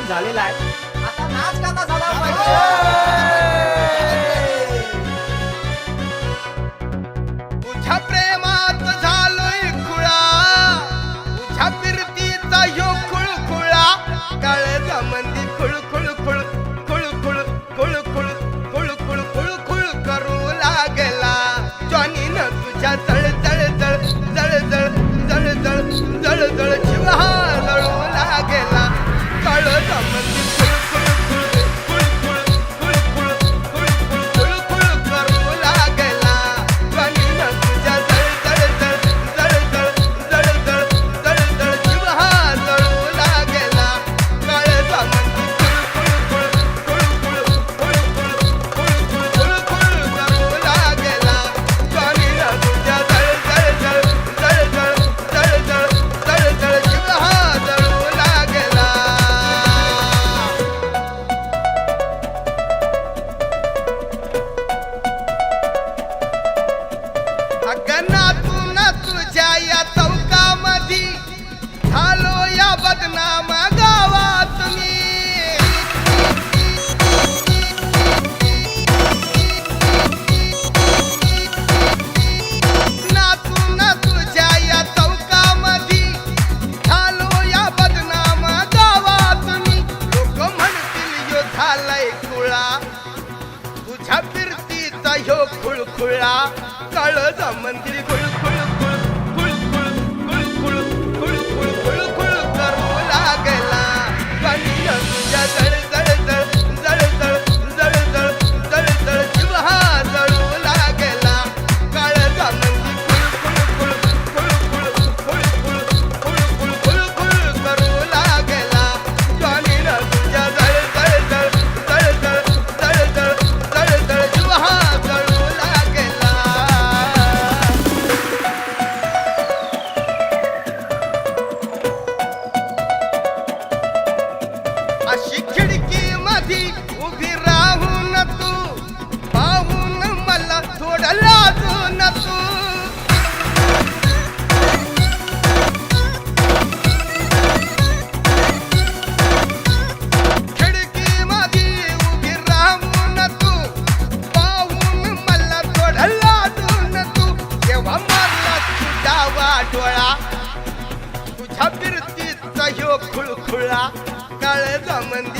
झालेला आहे. आता नाच गाणं झाला पाहिजे. तुझ्या प्रेमात झालोय खुळा, तुझ्या फिरतीचा ह्यो खुळखुळा, काळजा मंदी खुळखुळ खुळ खुळखुळ खुळखुळ खुळखुळ खुळखुळ करू लागला. जॉनीनं तुझ्या जळजळ जळजळ जळजळ जळजळ जीव हा जळू लागला. काळजा मंदी खुळखुळ खुळ खुळखुळ खुळखुळ खुळखुळ खुळखुळ करू लागला. जॉनीनं तुझ्या जळजळ जळजळ जळजळ जळजळ जीव हा जळू लागला. काळजा मंदी खुळखुळ खुळखुळ खुळखुळ खुळखुळ करू लागला. जॉनीनं तुझ्या जळजळ जळजळ जळजळ जळजळ जीव हा जळू लागला. अगनातून तुझ्या या चौकामधी झालो या बदनाम गावात मी. नातून तुझ्या या चौकामधी झालो या बदनाम गावात मी. लोक म्हणतील यो झालाय खुळा, तुझ्या फिरतीचा ह्यो खुळखुळा, काळजा मंदिर खुळखुळ खुळ खुळखुळ खुळखुळ खुळखुळ खुळखुळ करू लागला. जॉनीनं तुझ्या जळजळ जळजळ जळजळ जळजळ जीव हा जळू लागला. काळजा मंदिर खुळखुळ खुळखुळ खुळखुळ खुळखुळ खुळखुळ करू लागला. जॉनीनं तुझ्या जळजळ जळजळ जळजळ जळजळ जीव हा जळू लागला. अशी खिडकी मधी उभी राहून तू पाहून मला थोडं लाजून तू. खिडकी मधी उभी राहून तू पाहून मला थोडं लाजून तू. तेव्हा मला तुझा वाटोळा, तुझ्या फिरतीचा ह्यो खुळखुळा, काळजा मंदी